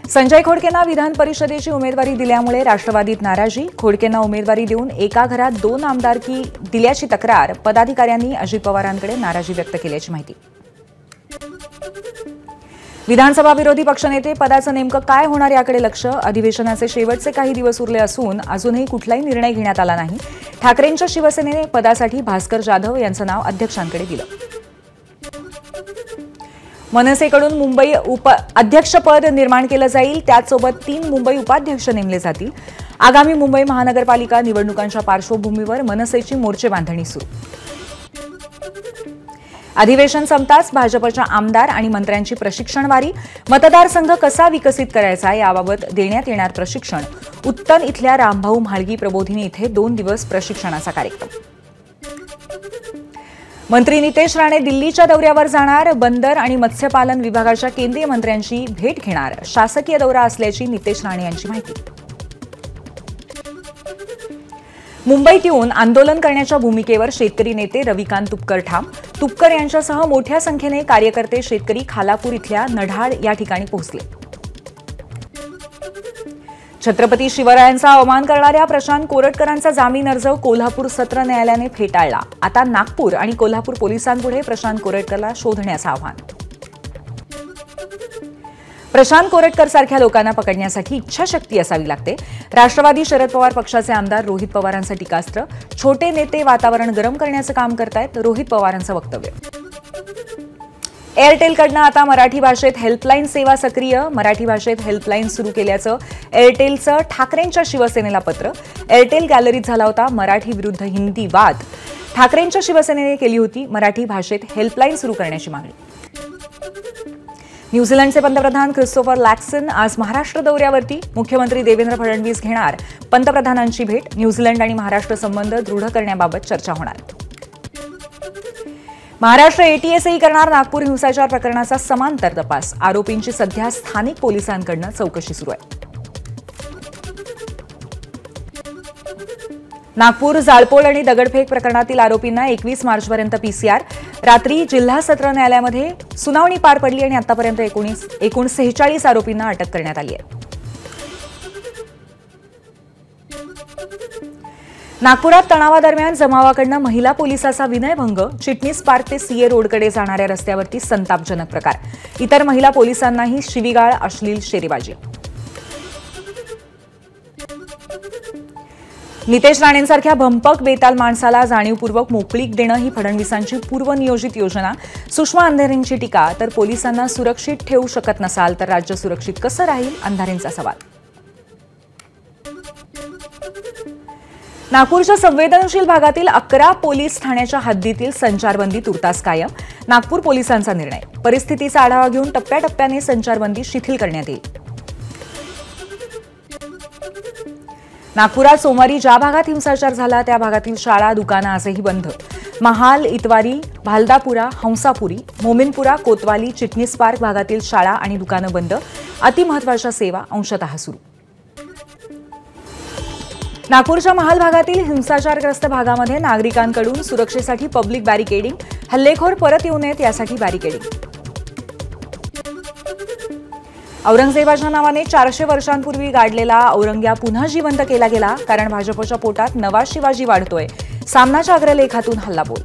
संजय खोडकेंना विधान परिषदेची उमेदवारी दिल्यामुळे राष्ट्रवादीत नाराजी। खोडकेंना उमेदवारी देऊन एका घरात 2 आमदारकी दिल्याची तक्रार। पदाधिकाऱ्यांनी अजित पवारांकडे नाराजी व्यक्त केल्याची माहिती। विधानसभा विरोधी पक्षनेते पदाचं नेमकं काय होणार याकडे लक्ष। अधिवेशनाचे शेवटचे काही दिवस उरले असून अजूनही कुठलाही निर्णय घेण्यात आला नाही। ठाकरेंच्या शिवसेनेने पदासाठी भास्कर जाधव यांचं नाव अध्यक्षांकडे दिलं। मनसेकडून मुंबई अध्यक्षपद निर्माण केलं जाईल। त्याचसोबत 3 मुंबई उपाध्यक्ष नेमले जातील। आगामी मुंबई महानगरपालिका निवडणुकांच्या पार्श्वभूमीवर मनसेची मोर्चे बांधणी सुरू। अधिवेशन संपताच भाजपच्या आमदार आणि मंत्र्यांची प्रशिक्षणवारी। मतदारसंघ कसा विकसित करायचा याबाबत देण्यात येणार प्रशिक्षण। उत्तन इथल्या रामभाऊ म्हाळगी प्रबोधिनी इथे 2 दिवस प्रशिक्षणाचा कार्यक्रम। मंत्री नितेश राणे दिल्लीच्या दौऱ्यावर जाणार। बंदर आणि मत्स्यपालन विभागाच्या केंद्रीय मंत्र्यांची भेट घेणार। शासकीय दौरा असल्याची नितेश राणे यांची माहिती। मुंबईत येऊन आंदोलन करण्याच्या भूमिकेवर शेतकरी नेते रविकांत तुपकर ठाम। तुपकर यांच्यासह मोठ्या संख्येने कार्यकर्ते शेतकरी खालापूर इथल्या नढाळ या ठिकाणी पोहोचले। छत्रपती शिवरायांचा अवमान करणाऱ्या प्रशांत कोरटकरांचा जामीन अर्ज कोल्हापूर सत्र न्यायालयाने फेटाळला। आता नागपूर आणि कोल्हापूर पोलिसांपुढे प्रशांत कोरटकरला शोधण्याचं आव्हान। प्रशांत कोरटकर सारख्या लोकांना पकडण्यासाठी इच्छाशक्ती असावी लागते। राष्ट्रवादी शरद पवार पक्षाचे आमदार रोहित पवारांचं टीकास्त्र। छोटे नेते वातावरण गरम करण्याचं काम करतायत, रोहित पवारांचं वक्तव्य। एअरटेलकडनं आता मराठी भाषेत हेल्पलाईन सेवा सक्रिय। मराठी भाषेत हेल्पलाईन सुरू केल्याचं एअरटेलचं ठाकरेंच्या शिवसेनेला पत्र। एअरटेल गॅलरीत झाला होता मराठी विरुद्ध हिंदी वाद। ठाकरेंच्या शिवसेनेने केली होती मराठी भाषेत हेल्पलाईन सुरू करण्याची मागणी। न्यूझीलंडचे पंतप्रधान क्रिस्टोफर लॅक्सन आज महाराष्ट्र दौऱ्यावरती। मुख्यमंत्री देवेंद्र फडणवीस घेणार पंतप्रधानांची भेट। न्यूझीलंड आणि महाराष्ट्र संबंध दृढ करण्याबाबत चर्चा होणार। महाराष्ट्र एटीएसही करणार नागपूर हिंसाचार प्रकरणाचा समांतर तपास। आरोपींची सध्या स्थानिक पोलिसांकडून चौकशी सुरू आहे। नागपूर जाळपोळ आणि दगडफेक प्रकरणातील आरोपींना 21 मार्चपर्यंत पीसीआर। रात्री जिल्हा सत्र न्यायालयामध्ये सुनावणी पार पडली आणि आतापर्यंत एकूण 46 आरोपींना अटक करण्यात आली आहे। नागपुरात तणावादरम्यान जमावाकडनं महिला पोलिसाचा विनयभंग। चिटणीस पार्क ते सीए रोडकडे जाणाऱ्या रस्त्यावरती संतापजनक प्रकार। इतर महिला पोलिसांनाही शिवीगाळ, अश्लील शेरेबाजी। नितेश राणेंसारख्या भंपक बेताल माणसाला जाणीवपूर्वक मोकळीक देणं ही फडणवीसांची पूर्वनियोजित योजना। सुषमा अंधारेंची टीका। तर पोलिसांना सुरक्षित ठेवू शकत नसाल तर राज्य सुरक्षित कसं राहील, अंधारेंचा सवाल। नागपूरच्या संवेदनशील भागातील 11 पोलीस ठाण्याच्या हद्दीतील संचारबंदी तुर्तास कायम। नागपूर पोलिसांचा निर्णय। परिस्थितीचा आढावा घेऊन टप्प्याटप्प्याने संचारबंदी शिथिल करण्यात येईल। नागपुरात सोमवारी ज्या भागात हिंसाचार झाला त्या भागातील शाळा, दुकानं आजही बंद। महाल, इतवारी, भालदापुरा, हंसापुरी, मोमिनपुरा, कोतवाली, चिटणीस पार्क भागातील शाळा आणि दुकानं बंद। अतिमहत्वाच्या सेवा अंशतः सुरू। नागपूरच्या महाल भागातील हिंसाचारग्रस्त भागामध्ये नागरिकांकडून सुरक्षेसाठी पब्लिक बॅरिकेडिंग। हल्लेखोर परत येऊ नयेत यासाठी बॅरिकेडिंग। औरंगजेबाच्या नावाने 400 वर्षांपूर्वी गाडलेला औरंग्या पुन्हा जिवंत केला गेला, कारण भाजपच्या पोटात नवा शिवाजी वाढतोय। सामनाच्या अग्रलेखातून हल्लाबोल।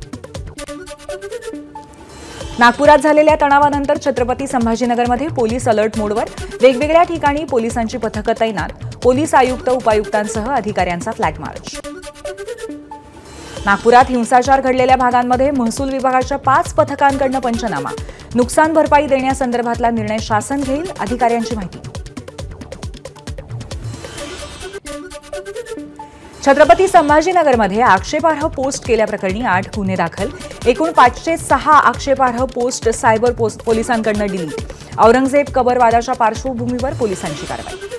नागपुरात झालेल्या तणावानंतर छत्रपती संभाजीनगरमध्ये पोलीस अलर्ट मोडवर। वेगवेगळ्या ठिकाणी पोलिसांची पथकं तैनात। पोलीस आयुक्त, उपायुक्तांसह अधिकाऱ्यांचा फ्लॅग मार्च। नागपुरात हिंसाचार घडलेल्या भागांमध्ये महसूल विभागाच्या 5 पथकांकडून पंचनामा। नुकसान भरपाई देण्यासंदर्भातला निर्णय शासन घेईल, अधिकाऱ्यांची माहिती। छत्रपती संभाजीनगरमध्ये आक्षेपार्ह पोस्ट केल्याप्रकरणी 8 गुन्हे दाखल। एकूण 506 आक्षेपार्ह पोस्ट सायबर पोलिसांकडून डिलीट। औरंगजेब कबर वादाच्या पार्श्वभूमीवर पोलिसांची कारवाई।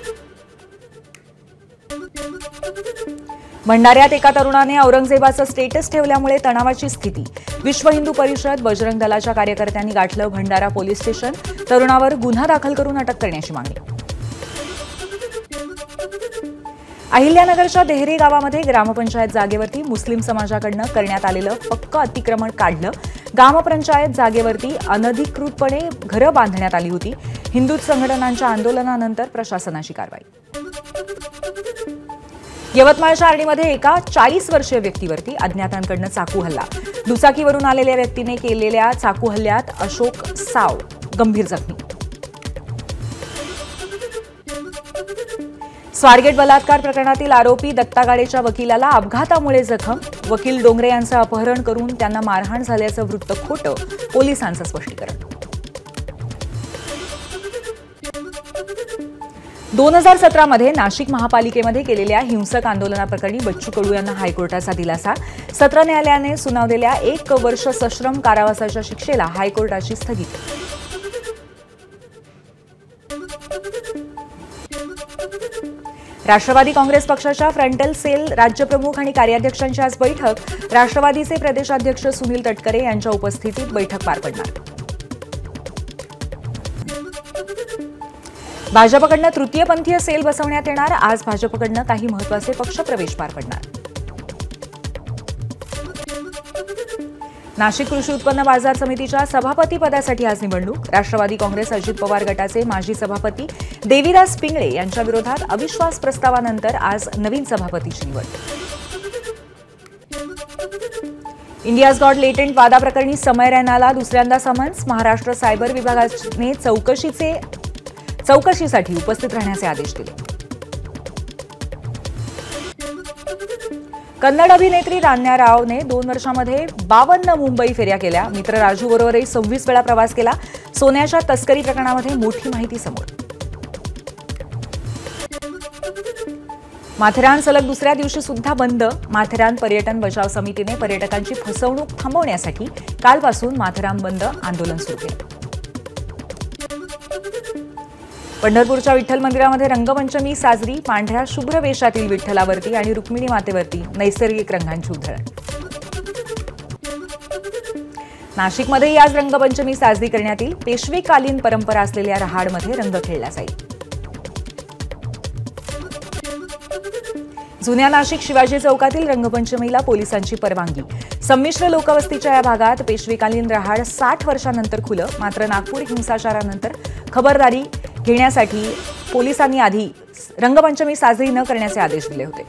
भंडाऱ्यात एका तरुणाने औरंगजेबाचं स्टेटस ठेवल्यामुळे तणावाची स्थिती। विश्व हिंदू परिषद, बजरंग दलाच्या कार्यकर्त्यांनी गाठलं भंडारा पोलीस स्टेशन। तरुणावर गुन्हा दाखल करून अटक करण्याची मागणी। अहिल्यानगरच्या देहरे गावामध्ये ग्रामपंचायत जागेवरती मुस्लिम समाजाकडून करण्यात आलेलं पक्क अतिक्रमण काढलं। ग्रामपंचायत जागेवरती अनधिकृतपणे घरं बांधण्यात आली होती। हिंदू संघटनांच्या आंदोलनानंतर प्रशासनाची कारवाई. यवतमाळच्या आर्णीमध्ये एका 40 वर्षीय व्यक्तीवरती अज्ञातांकडून चाकू हल्ला. दुचाकीवरून आलेल्या व्यक्तीने केलेल्या चाकू हल्ल्यात अशोक साव गंभीर जखमी. स्वारगेट बलात्कार प्रकरणातील आरोपी दत्ता गाडेच्या वकिलाला अपघातामुळे जखम. वकील डोंगरे यांचं अपहरण करून त्यांना मारहाण झाल्याचं वृत्त खोटं, पोलिसांचं स्पष्टीकरण. 2017 मध्ये नाशिक महापालिकेमध्ये केलेल्या हिंसक आंदोलनाप्रकरणी बच्चू कडू यांना हायकोर्टाचा दिलासा. सत्र न्यायालयाने सुनावलेल्या 1 वर्ष सश्रम कारावासाच्या शिक्षेला हायकोर्टाची स्थगिती. राष्ट्रवादी काँग्रेस पक्षाच्या फ्रंटल सेल राज्यप्रमुख आणि कार्याध्यक्षांची आज बैठक. राष्ट्रवादीचे प्रदेशाध्यक्ष सुनील तटकरे यांच्या उपस्थितीत बैठक पार पडणार. भाजपकडनं तृतीयपंथीय सेल बसवण्यात येणार. आज भाजपकडनं काही महत्त्वाचे पक्षप्रवेश पार पडणार. नाशिक कृषी उत्पन्न बाजार समितीच्या सभापती पदासाठी आज निवडणूक. राष्ट्रवादी काँग्रेस अजित पवार गटाचे माजी सभापती देवीदास पिंगळे यांच्या विरोधात अविश्वास प्रस्तावानंतर आज नवीन सभापतीची निवड. इंडियाज गॉट लेटेंट वादाप्रकरणी समय रैनाला दुसऱ्यांदा समन्स. महाराष्ट्र सायबर विभागाने चौकशीसाठी उपस्थित राहण्याचे आदेश दिले. कन्नड अभिनेत्री रान्या रावने 2 वर्षांमध्ये 52 मुंबई फेऱ्या केल्या. मित्र राजूबरोबरही 26 वेळा प्रवास केला. सोन्याच्या तस्करी प्रकरणामध्ये मोठी माहिती समोर. माथेरान सलग दुसऱ्या दिवशी सुद्धा बंद. माथेरान पर्यटन बचाव समितीने पर्यटकांची फसवणूक थांबवण्यासाठी कालपासून माथेरान बंद आंदोलन सुरू केलं. पंढरपूरच्या विठ्ठल मंदिरामध्ये रंगपंचमी साजरी. पांढऱ्या शुभ्र वेशातील विठ्ठलावरती आणि रुक्मिणी मातेवरती नैसर्गिक रंगांची उधळण. नाशिकमध्येही आज रंगपंचमी साजरी करण्यात येईल. पेशवेकालीन परंपरा असलेल्या रहाडमध्ये रंग खेळला जाईल. जुन्या नाशिक शिवाजी चौकातील रंगपंचमीला पोलिसांची परवानगी. संमिश्र लोकवस्तीच्या या भागात पेशवेकालीन रहाड 60 वर्षांनंतर खुलं. मात्र नागपूर हिंसाचारानंतर खबरदारी घेण्यासाठी पोलिसांनी आधी रंगपंचमी साजरी न करण्याचे आदेश दिले होते.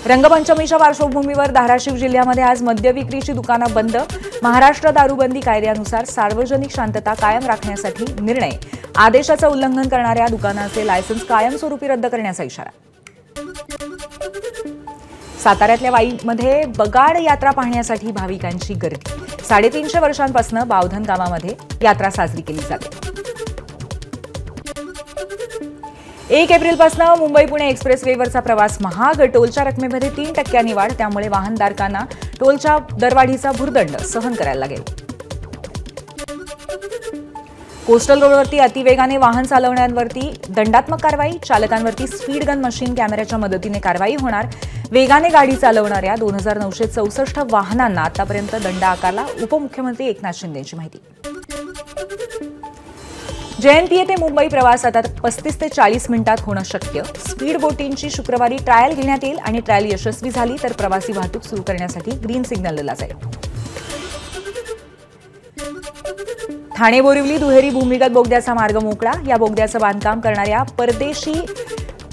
रंगपंचमीच्या पार्श्वभूमीवर धाराशिव जिल्ह्यामध्ये आज मद्य विक्रीची दुकानं बंद. महाराष्ट्र दारूबंदी कायद्यानुसार सार्वजनिक शांतता कायम राखण्यासाठी निर्णय. आदेशाचं उल्लंघन करणाऱ्या दुकानाचे लायसन्स कायमस्वरूपी रद्द करण्याचा इशारा. साताऱ्यातल्या वाईमध्ये बगाड यात्रा पाहण्यासाठी भाविकांची गर्दी. 350 वर्षांपासून बावधन गावामध्ये यात्रा साजरी केली जाते. 1 एप्रिलपासून मुंबई-पुणे एक्सप्रेसवेवरचा प्रवास महाग. टोलच्या रकमेमध्ये 3% वाढ. त्यामुळे वाहनधारकांना टोलच्या दरवाढीचा भुर्दंड सहन करायला लागेल. कोस्टल रोडवरती अतिवेगाने वाहन चालवणाऱ्यांवरती दंडात्मक कारवाई. चालकांवरती स्पीड गन मशीन कॅमेऱ्याच्या मदतीने कारवाई होणार. वेगाने गाडी चालवणाऱ्या 2964 वाहनांना आतापर्यंत दंड आकारला. उपमुख्यमंत्री एकनाथ शिंदेंची माहिती. जयंती ते मुंबई प्रवास आता 35 ते 40 मिनिटात होणं शक्य. स्पीड बोटींची शुक्रवारी ट्रायल घेण्यात येईल आणि ट्रायल यशस्वी झाली तर प्रवासी वाहतूक सुरू करण्यासाठी ग्रीन सिग्नल दिला जाईल. ठाणे बोरिवली दुहेरी भूमिगत बोगद्याचा मार्ग मोकळा. या बोगद्याचं बांधकाम करणाऱ्या परदेशी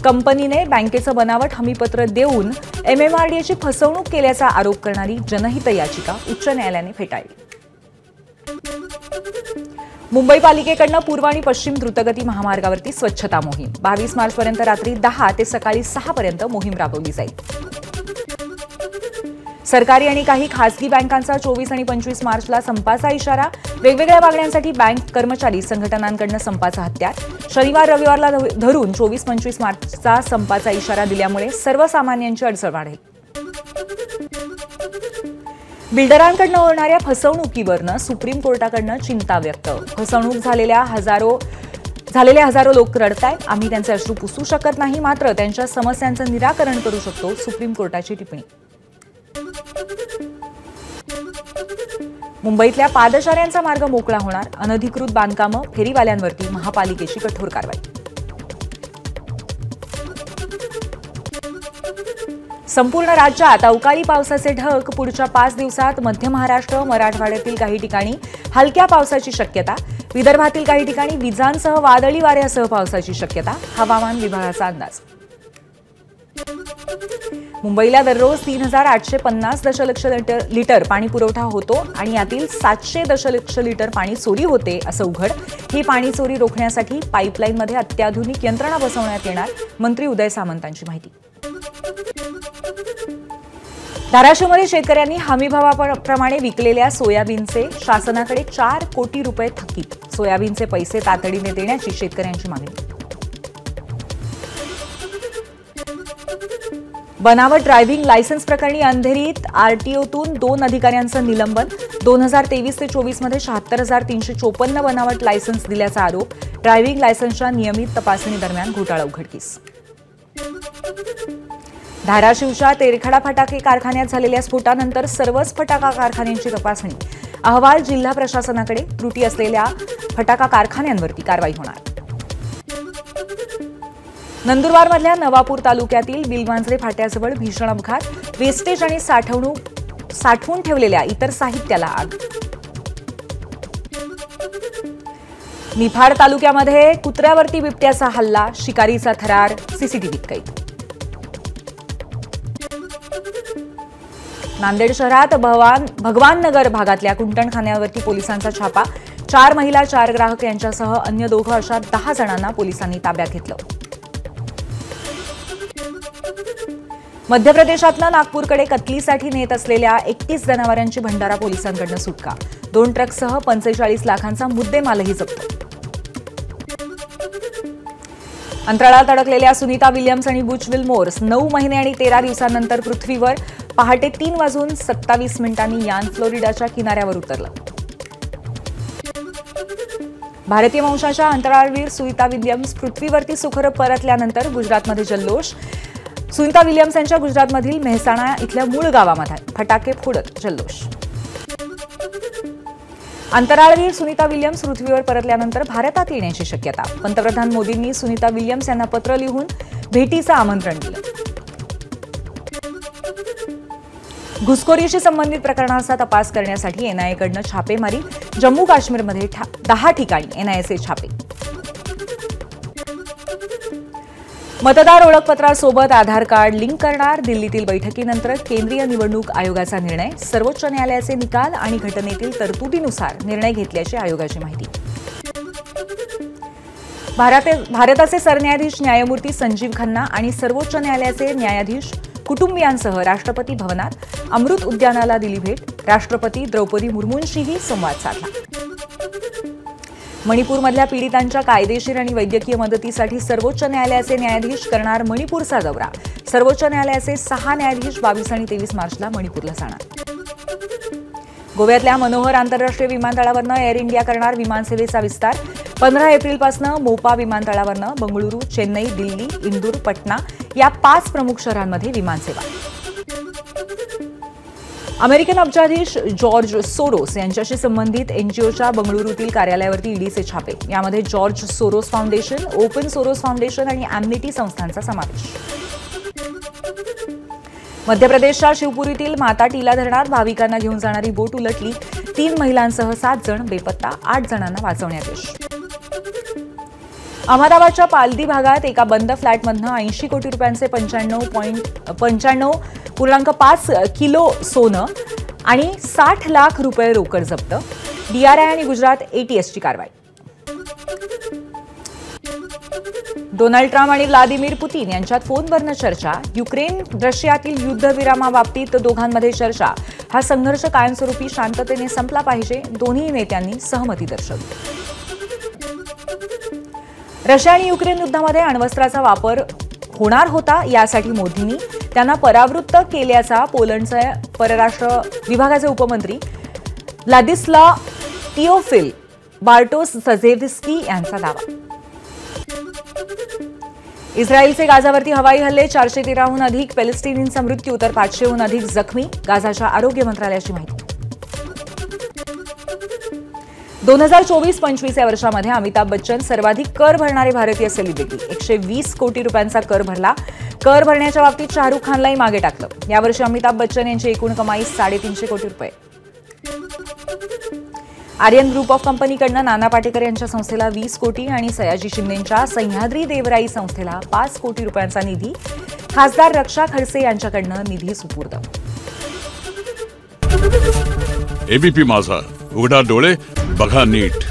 कंपनीने बँकेचं बनावट हमीपत्र देऊन MMRDAची फसवणूक केल्याचा आरोप करणारी जनहित याचिका उच्च न्यायालयाने फेटाळली. मुंबई पालिकेकडनं पूर्व आणि पश्चिम द्रुतगती महामार्गावरती स्वच्छता मोहीम. 22 मार्चपर्यंत रात्री 10 ते सकाळी 6 पर्यंत मोहीम राबवली जाईल. सरकारी आणि काही खासगी बँकांचा 24 आणि 25 मार्चला संपाचा इशारा. वेगवेगळ्या मागण्यांसाठी बँक कर्मचारी संघटनांकडून संपाचा हत्यार. शनिवार रविवारला धरून 24-25 मार्चचा संपाचा इशारा दिल्यामुळे सर्वसामान्यांची अडचण वाढेल. बिल्डरांकडनं होणाऱ्या फसवणुकीवरनं सुप्रीम कोर्टाकडनं चिंता व्यक्त. फसवणूक झालेल्या हजारो लोक रडतायत. आम्ही त्यांचे अश्रू पुसू शकत नाही, मात्र त्यांच्या समस्यांचं निराकरण करू शकतो. सुप्रीम कोर्टाची टिप्पणी. मुंबईतल्या पादचाऱ्यांचा मार्ग मोकळा होणार. अनधिकृत बांधकामं, फेरीवाल्यांवरती महापालिकेची कठोर कारवाई. संपूर्ण राज्यात अवकाळी पावसाचे ढग. पुढच्या 5 दिवसात मध्य महाराष्ट्र, मराठवाड्यातील काही ठिकाणी हलक्या पावसाची शक्यता. विदर्भातील काही ठिकाणी विजांसह वादळी वाऱ्यासह पावसाची शक्यता, हवामान विभागाचा अंदाज. मुंबईला दररोज 3850 दशलक्ष लिटर पाणी पुरवठा होतो आणि यातील 700 दशलक्ष लिटर पाणी चोरी होते असं उघड. ही पाणी चोरी रोखण्यासाठी पाईपलाईनमध्ये अत्याधुनिक यंत्रणा बसवण्यात येणार, मंत्री उदय सामंतांची माहिती. धाराशिवमध्ये शेतकऱ्यांनी हमीभावाप्रमाणे विकलेल्या सोयाबीनचे शासनाकडे 4 कोटी रुपये थकीत. सोयाबीनचे पैसे तातडीने देण्याची शेतकऱ्यांची मागणी. बनावट ड्रायव्हिंग लायसन्स प्रकरणी अंधेरीत आरटीओतून 2 अधिकाऱ्यांचं निलंबन. 2023 ते 24 मध्ये 76,354 बनावट लायसन्स दिल्याचा आरोप. ड्रायव्हिंग लायसन्सच्या नियमित तपासणी दरम्यान घोटाळा उघडकीस. धाराशिवच्या तेरखडा फटाके कारखान्यात झालेल्या स्फोटानंतर सर्वच फटाका कारखान्यांची तपासणी. अहवाल जिल्हा प्रशासनाकडे. त्रुटी असलेल्या फटाका कारखान्यांवरती कारवाई होणार. नंदुरबारमधल्या नवापूर तालुक्यातील बिलवांजरे फाट्याजवळ भीषण अपघात. वेस्टेज आणि साठवून ठेवलेल्या इतर साहित्याला आग. निफाड तालुक्यामध्ये कुत्र्यावरती बिबट्याचा हल्ला. शिकारीचा थरार. सीसीटीव्हीत कैद. नांदेड शहरात भगवाननगर भागातल्या कुंटणखान्यावरती पोलिसांचा छापा. 4 महिला 4 ग्राहक यांच्यासह अन्य 2 अशा 10 जणांना पोलिसांनी ताब्यात घेतलं. मध्य प्रदेशातनं नागपूरकडे कत्तलीसाठी नेत असलेल्या 31 जनावरांची भंडारा पोलिसांकडून सुटका. 2 ट्रकसह 45 लाखांचा मुद्देमालही जप्त. अंतराळात अडकलेल्या सुनीता विल्यम्स आणि बुच विल्मोर 9 महिने आणि 13 दिवसांनंतर पृथ्वीवर. पहाटे 3:27 यान फ्लोरिडाच्या किनाऱ्यावर उतरलं. भारतीय वंशाच्या अंतराळवीर सुनीता विल्यम्स पृथ्वीवरती सुखरूप परतल्यानंतर गुजरातमध्ये जल्लोष. सुनीता विल्यम्स यांच्या गुजरातमधील मेहसाणा इथल्या मूळ गावामध्ये फटाके फोडत जल्लोष. अंतराळवीर सुनीता विल्यम्स पृथ्वीवर परतल्यानंतर भारतात येण्याची शक्यता. पंतप्रधान मोदींनी सुनीता विल्यम्स यांना पत्र लिहून भेटीचं आमंत्रण दिलं. घुसखोरीशी संबंधित प्रकरणाचा तपास करण्यासाठी एनआयएकडून छापेमारी. जम्मू काश्मीरमध्ये 10 ठिकाणी एनआयएचे छापे. मतदार ओळखपत्रासोबत आधार कार्ड लिंक करणार. दिल्लीतील बैठकीनंतर केंद्रीय निवडणूक आयोगाचा निर्णय. सर्वोच्च न्यायालयाचे निकाल आणि घटनेतील तरतुदीनुसार निर्णय घेतल्याची आयोगाची माहिती. भारताचे सरन्यायाधीश न्यायमूर्ती संजीव खन्ना आणि सर्वोच्च न्यायालयाचे न्यायाधीश कुटुंबियांसह राष्ट्रपती भवनात अमृत उद्यानाला दिली भेट. राष्ट्रपती द्रौपदी मुर्मूंशीही संवाद साधला. मणिपूरमधल्या पीडितांच्या कायदेशीर आणि वैद्यकीय मदतीसाठी सर्वोच्च न्यायालयाचे न्यायाधीश करणार मणिपूरचा दौरा. सर्वोच्च न्यायालयाचे 6 न्यायाधीश 22 आणि 23 मार्चला मणिपूरला जाणार. गोव्यातल्या मनोहर आंतरराष्ट्रीय विमानतळावरनं एअर इंडिया करणार विमानसेवेचा विस्तार. 15 एप्रिलपासून मोपा विमानतळावरनं बंगळुरू, चेन्नई, दिल्ली, इंदूर, पटना या 5 प्रमुख शहरांमध्ये विमानसेवा. अमेरिकन अब्जाधीश जॉर्ज सोरोस यांच्याशी संबंधित एनजीओच्या बंगळुरूतील कार्यालयावरती ईडीचे छापे. यामध्ये George Soros foundation, open Soros foundation आणि अॅम्निटी संस्थांचा समावेश. मध्य प्रदेशच्या शिवपुरीतील माता टीला धरणात भाविकांना घेऊन जाणारी बोट उलटली. 3 महिलांसह 7 जण बेपत्ता. 8 जणांना वाचवण्यात यश. अहमदाबादच्या पालदी भागात एका बंद फ्लॅटमधनं 80 कोटी रुपयांचे 95.5 किलो सोनं आणि 60 लाख रुपये रोकड जप्त. डीआरआय आणि गुजरात एटीएसची कारवाई. डोनाल्ड ट्रम्प आणि व्लादिमीर पुतीन यांच्यात फोनवरनं चर्चा. युक्रेन रशियातील युद्धविरामाबाबतीत दोघांमध्ये चर्चा. हा संघर्ष कायमस्वरूपी शांततेने संपला पाहिजे. दोन्ही नेत्यांनी सहमती दर्शवली. रशिया आणि युक्रेन युद्धामध्ये अण्वस्त्राचा वापर होणार होता यासाठी मोदींनी त्यांना परावृत्त केल्याचा पोलंडचे परराष्ट्र विभागाचे उपमंत्री व्लादिस्ला टिओफिल बार्टोसजेव्स्की यांचा दावा. इस्रायलचे गाझावरती हवाई हल्ले. 413हून अधिक पॅलेस्टिनींचा मृत्यू तर 500हून अधिक जखमी. गाझाच्या आरोग्य मंत्रालयाची माहिती. 2024-25 या वर्षामध्ये अमिताभ बच्चन सर्वाधिक कर भरणारे भारतीय सेलिब्रिटी. 120 कोटी रुपयांचा कर भरला. कर भरण्याच्या बाबतीत शाहरुख खानलाही मागे टाकलं. यावर्षी अमिताभ बच्चन यांची एकूण कमाई 350 कोटी रुपये. आर्यन ग्रुप ऑफ कंपनीकडनं नाना पाटेकर यांच्या संस्थेला 20 कोटी आणि सयाजी शिंदेंच्या सह्याद्री देवराई संस्थेला 5 कोटी रुपयांचा निधी. खासदार रक्षा खडसे यांच्याकडनं निधी सुपूर्द. एबीपी माझा, उघडा डोळे बघा नीट.